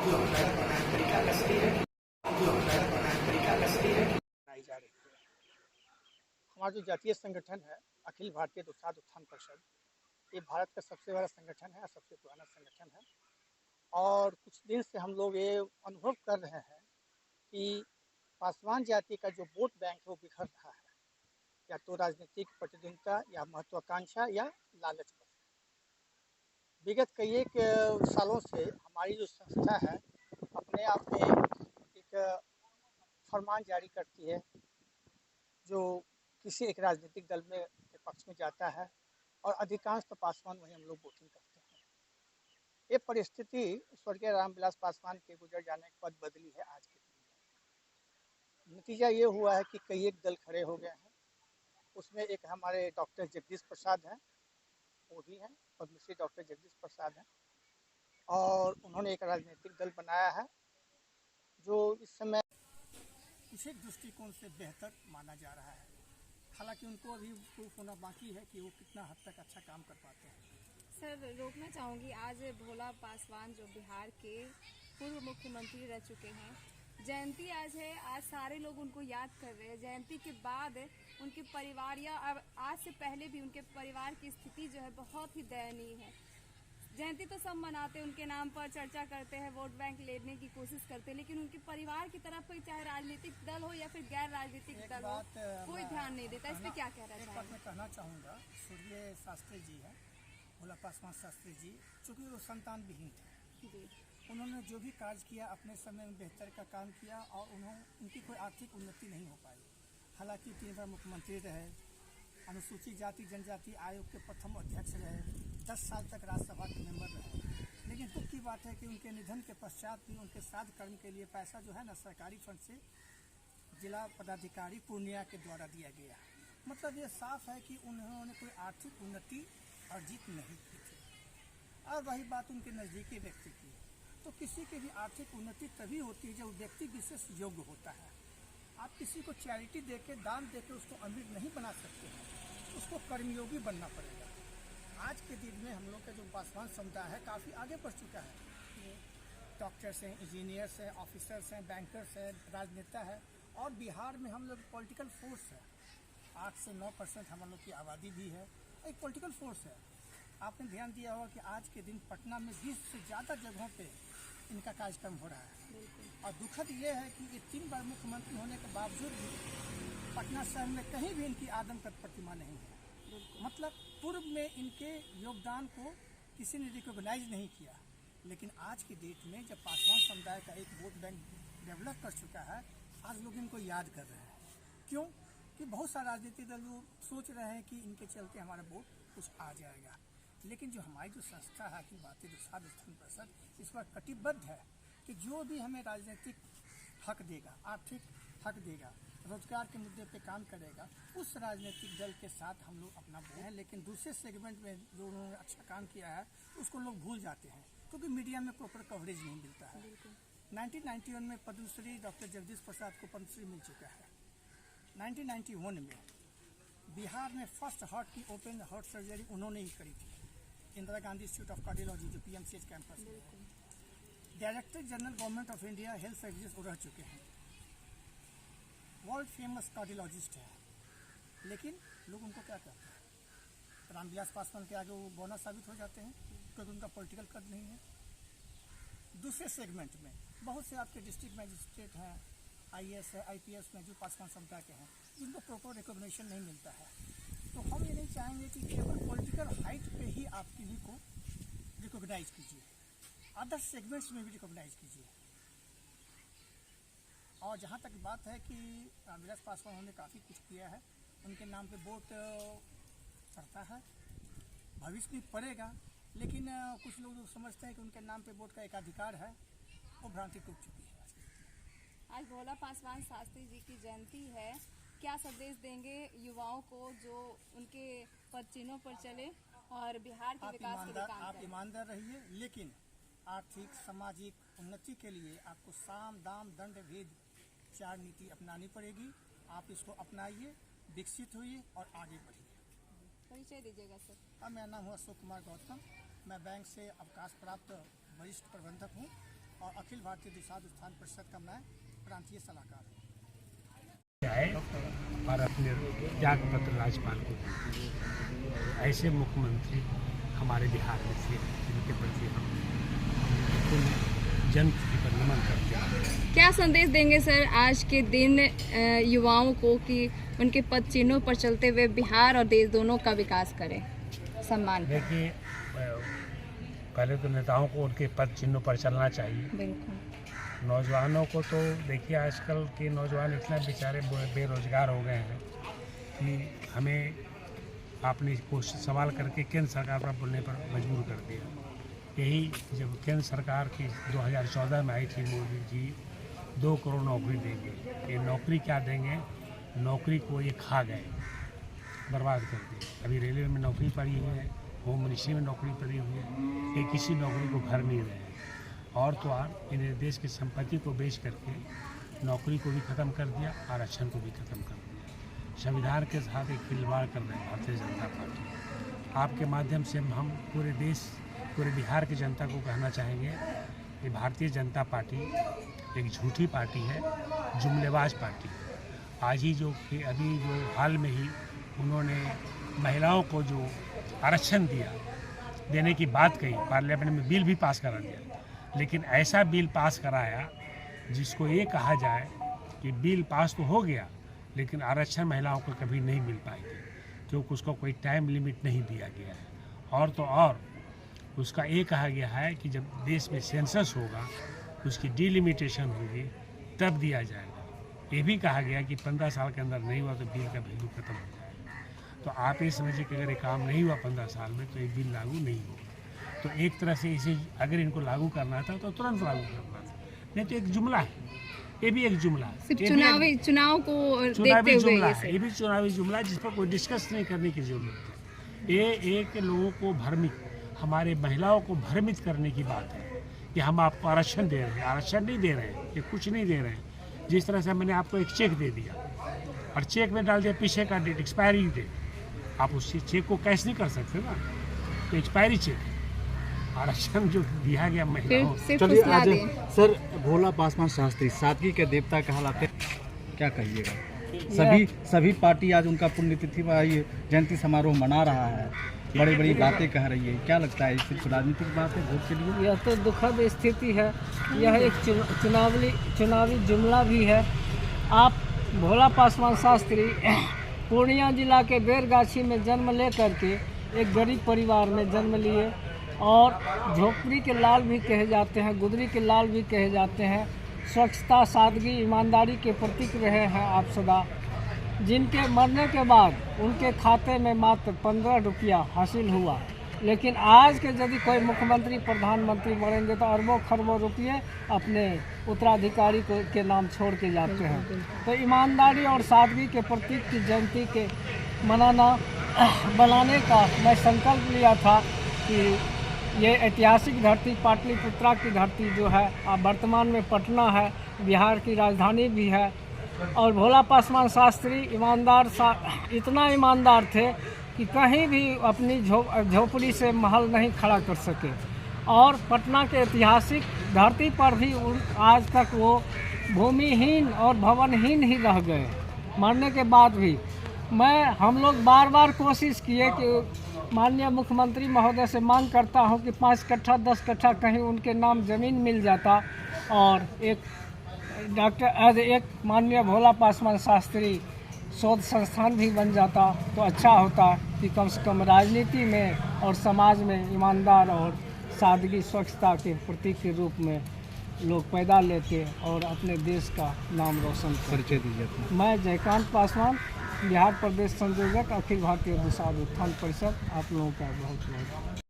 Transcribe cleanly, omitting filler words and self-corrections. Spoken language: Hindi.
बनाई जा रही है। हमारा जो जातीय संगठन है अखिल भारतीय दुसाध उत्थान परिषद, ये भारत का सबसे बड़ा संगठन है और सबसे पुराना संगठन है। और कुछ दिन से हम लोग ये अनुभव कर रहे हैं कि पासवान जाति का जो वोट बैंक है वो बिखर रहा है, या तो राजनीतिक प्रतिद्वंदिता या महत्वाकांक्षा या लालच बस। विगत कई एक सालों से हमारी जो संस्था है अपने आप में एक फरमान जारी करती है जो किसी एक राजनीतिक दल में के पक्ष में जाता है, और अधिकांश तो पासवान वहीं हम लोग वोटिंग करते हैं। ये परिस्थिति स्वर्गीय रामविलास पासवान के गुजर जाने के बाद बदली है। आज के दिन नतीजा ये हुआ है कि कई एक दल खड़े हो गए हैं। उसमें एक हमारे डॉक्टर जगदीश प्रसाद हैं, वो भी हैं, पद्मश्री डॉक्टर जगदीश प्रसाद हैं, और उन्होंने एक राजनीतिक दल बनाया है जो इस समय किसी दृष्टिकोण से बेहतर माना जा रहा है। हालांकि उनको अभी प्रूफ होना बाकी है कि वो कितना हद तक अच्छा काम कर पाते हैं। सर, रोकना चाहूँगी, आज भोला पासवान जो बिहार के पूर्व मुख्यमंत्री रह चुके हैं, जयंती आज है। आज सारे लोग उनको याद कर रहे हैं। जयंती के बाद उनके परिवार या आज से पहले भी उनके परिवार की स्थिति जो है बहुत ही दयनीय है। जयंती तो सब मनाते हैं, उनके नाम पर चर्चा करते हैं, वोट बैंक लेने की कोशिश करते हैं, लेकिन उनके परिवार की तरफ कोई, चाहे राजनीतिक दल हो या फिर गैर राजनीतिक दल हो, कोई ध्यान नहीं देता। इस पर क्या कहना चाहिए? मैं कहना चाहूँगा, स्वर्गीय शास्त्री जी हैं, भोला पासवान शास्त्री जी, चूँकि वो संतान विहीन थे जी, उन्होंने जो भी कार्य किया अपने समय में बेहतर का काम किया, और उनकी कोई आर्थिक उन्नति नहीं हो पाई। हालांकि 3 बार मुख्यमंत्री रहे, अनुसूचित जाति जनजाति आयोग के प्रथम अध्यक्ष रहे, 10 साल तक राज्यसभा के मेंबर रहे। लेकिन दुख की बात है कि उनके निधन के पश्चात भी उनके श्राद्ध कर्म के लिए पैसा जो है ना सरकारी फंड से जिला पदाधिकारी पूर्णिया के द्वारा दिया गया। मतलब ये साफ है कि उन्होंने कोई आर्थिक उन्नति अर्जित नहीं की थी। और वही बात उनके नज़दीकी व्यक्ति की, तो किसी की भी आर्थिक उन्नति तभी होती है जब व्यक्ति विशेष योग्य होता है। आप किसी को चैरिटी देके, दान देके उसको अमीर नहीं बना सकते हैं, उसको कर्मयोगी बनना पड़ेगा। आज के दिन में हम लोग का जो पासवान समुदाय है काफ़ी आगे बढ़ चुका है। डॉक्टर्स हैं, इंजीनियर्स हैं, ऑफिसर्स हैं, बैंकर्स हैं, राजनेता है, और बिहार में हम लोग पॉलिटिकल फोर्स है। 8 से 9% हम लोग की आबादी भी है, एक पॉलिटिकल फोर्स है। आपने ध्यान दिया होगा कि आज के दिन पटना में 20 से ज़्यादा जगहों पे इनका कार्यक्रम हो रहा है। और दुखद ये है कि ये 3 बार मुख्यमंत्री होने के बावजूद भी पटना शहर में कहीं भी इनकी आदमकद प्रतिमा नहीं है। मतलब पूर्व में इनके योगदान को किसी ने रिकॉग्नाइज नहीं किया। लेकिन आज की डेट में जब पासवान समुदाय का एक वोट बैंक डेवलप कर चुका है, आज लोग इनको याद कर रहे हैं। क्यों? कि बहुत सारे राजनीतिक दल सोच रहे हैं कि इनके चलते हमारा वोट कुछ आ जाएगा। लेकिन जो हमारी जो संस्था है अखिल भारतीय दुसाध उत्थान परिषद, इस पर कटिबद्ध है कि जो भी हमें राजनीतिक हक देगा, आर्थिक हक देगा, रोजगार के मुद्दे पे काम करेगा, उस राजनीतिक दल के साथ हम लोग अपना वोट हैं। लेकिन दूसरे सेगमेंट में जो उन्होंने अच्छा काम किया है उसको लोग भूल जाते हैं, क्योंकि मीडिया में प्रॉपर कवरेज नहीं मिलता है। 1991 में पद्मश्री डॉक्टर जगदीश प्रसाद को पद्मश्री मिल चुका है। 1991 में बिहार में फर्स्ट हार्ट की ओपन हार्ट सर्जरी उन्होंने ही करी थी, Indira Gandhi institute of cardiology जो PMCH कैंपस में। Director general government of India health services रह चुके हैं, वर्ल्ड फेमस कार्डियोलॉजिस्ट है। लेकिन लोग उनको क्या कहते हैं, रामविलास पासवान के आगे वो बौना साबित हो जाते हैं, क्योंकि उनका पॉलिटिकल कद नहीं है। दूसरे सेगमेंट में बहुत से आपके डिस्ट्रिक्ट मजिस्ट्रेट हैं, IAS है, IPS में जो पासवान समुदाय के हैं, जिनको प्रॉपर रिकॉग्निशन नहीं मिलता है। तो हम ये नहीं चाहेंगे कि केवल पॉलिटिकल हाइट पे ही आप किसी को रिकॉग्नाइज कीजिए, अदर सेगमेंट्स में भी रिकॉग्नाइज कीजिए। और जहाँ तक बात है कि रामविलास पासवान उन्होंने काफ़ी कुछ किया है, उनके नाम पे वोट पड़ता है, भविष्य में पड़ेगा। लेकिन कुछ लोग जो समझते हैं कि उनके नाम पे वोट का एक अधिकार है, वो भ्रांति टूट चुकी है। आज भोला पासवान शास्त्री जी की जयंती है, क्या संदेश देंगे युवाओं को जो उनके पद चिन्हों पर चले और बिहार के विकास के लिए काम करें? आप ईमानदार रहिए, लेकिन आर्थिक सामाजिक उन्नति के लिए आपको साम दाम दंड भेद 4 नीति अपनानी पड़ेगी। आप इसको अपनाइए, विकसित होइए और आगे बढ़िए। परिचय दीजिएगा सर। मेरा नाम है अशोक कुमार गौतम, मैं बैंक से अवकाश प्राप्त वरिष्ठ प्रबंधक हूँ और अखिल भारतीय दुसाध उत्थान परिषद का मैं प्रांतीय सलाहकार हूँ। आए और अपने त्याग पत्र राज्यपाल को दिए। ऐसे मुख्यमंत्री हमारे बिहार में थे जिनके प्रति हम जनता पर नमन करते हैं। क्या संदेश देंगे सर आज के दिन युवाओं को कि उनके पद चिन्हों पर चलते हुए बिहार और देश दोनों का विकास करें? सम्मान देखिए, पहले तो नेताओं को उनके पद चिन्हों पर चलना चाहिए। बिल्कुल। नौजवानों को तो देखिए, आजकल के नौजवान इतना बेचारे बेरोजगार हो गए हैं कि हमें आपने कोशिश सवाल करके केंद्र सरकार पर बोलने पर मजबूर कर दिया। यही जब केंद्र सरकार की 2014 में आई थी, मोदी जी 2 करोड़ नौकरी देंगे। ये नौकरी क्या देंगे? नौकरी को ये खा गए, बर्बाद कर दी। अभी रेलवे में नौकरी पड़ी हुई है, होम मिनिस्ट्री में नौकरी पड़ी हुई है, ये किसी नौकरी को भर नहीं रहे हैं। और तो और इन्हें देश की संपत्ति को बेच करके नौकरी को भी ख़त्म कर दिया, आरक्षण को भी ख़त्म कर दिया। संविधान के साथ एक खिलवाड़ कर रहे हैं भारतीय जनता पार्टी। आपके माध्यम से हम पूरे देश, पूरे बिहार की जनता को कहना चाहेंगे कि भारतीय जनता पार्टी एक झूठी पार्टी है, जुमलेबाज पार्टी। आज ही अभी जो हाल में ही उन्होंने महिलाओं को जो आरक्षण देने की बात कही, पार्लियामेंट में बिल भी पास करा दिया। लेकिन ऐसा बिल पास कराया जिसको ये कहा जाए कि बिल पास तो हो गया लेकिन आरक्षण महिलाओं को कभी नहीं मिल पाएगी, क्योंकि उसको कोई टाइम लिमिट नहीं दिया गया है। और तो और उसका ये कहा गया है कि जब देश में सेंसस होगा, उसकी डिलिमिटेशन होगी, तब दिया जाएगा। ये भी कहा गया कि 15 साल के अंदर नहीं हुआ तो बिल का वैल्यू खत्म हो जाएगा। तो आप ये समझिए कि अगर ये काम नहीं हुआ 15 साल में तो ये बिल लागू नहीं होगा। तो एक तरह से इसे अगर इनको लागू करना था तो तुरंत लागू करना था, नहीं तो एक जुमला है, ये भी एक जुमला है। सिर्फ चुनाव को चुनावी देखते जुमला हुए है, ये भी चुनावी जुमला है जिस पर कोई डिस्कस नहीं करने की जरूरत है। ये एक लोगों को भ्रमित, हमारे महिलाओं को भ्रमित करने की बात है कि हम आपको आरक्षण दे रहे हैं। आरक्षण नहीं दे रहे हैं, ये कुछ नहीं दे रहे हैं। जिस तरह से मैंने आपको एक चेक दे दिया और चेक में डाल दिया पीछे का डेट, एक्सपायरी डेट, आप उस चेक को कैश नहीं कर सकते ना, तो एक्सपायरी चेक है। आरक्षण जो दिया गया महिलाओं। चलिए आज सर, भोला पासवान शास्त्री सादगी के देवता कहलाते, क्या कहिएगा? सभी पार्टी आज उनका पुण्यतिथि जयंती समारोह मना रहा है, बड़ी बड़ी बातें कह रही है। क्या लगता है, सिर्फ राजनीतिक बात है वोट के लिए? यह तो दुखद स्थिति है। यह एक चुनावी जुमला भी है। आप भोला पासवान शास्त्री पूर्णिया जिला के बेरगाछी में जन्म लेकर के एक गरीब परिवार में जन्म लिए और झोपड़ी के लाल भी कहे जाते हैं, गुदरी के लाल भी कहे जाते हैं। स्वच्छता, सादगी, ईमानदारी के प्रतीक रहे हैं आप सदा। जिनके मरने के बाद उनके खाते में मात्र 15 रुपया हासिल हुआ, लेकिन आज के यदि कोई मुख्यमंत्री प्रधानमंत्री बनेंगे तो अरबों खरबों रुपये अपने उत्तराधिकारी के नाम छोड़ के जाते हैं। तो ईमानदारी और सादगी के प्रतीक की जयंती के बनाने का मैं संकल्प लिया था कि ये ऐतिहासिक धरती पाटलिपुत्रा की धरती जो है अब वर्तमान में पटना है, बिहार की राजधानी भी है। और भोला पासवान शास्त्री इतना ईमानदार थे कि कहीं भी अपनी झोपड़ी से महल नहीं खड़ा कर सके और पटना के ऐतिहासिक धरती पर भी आज तक वो भूमिहीन और भवनहीन ही रह गए। मरने के बाद भी हम लोग बार बार कोशिश किए कि माननीय मुख्यमंत्री महोदय से मांग करता हूं कि 5 कट्ठा 10 कट्ठा कहीं उनके नाम ज़मीन मिल जाता और एक माननीय भोला पासवान शास्त्री शोध संस्थान भी बन जाता तो अच्छा होता कि कम से कम राजनीति में और समाज में ईमानदार और सादगी, स्वच्छता के प्रतीक के रूप में लोग पैदा लेते और अपने देश का नाम रोशन परिचय दीजिए। मैं जयकांत पासवान, बिहार प्रदेश संयोजक, अखिल भारतीय दुसाध उत्थान परिषद। आप लोगों का बहुत बहुत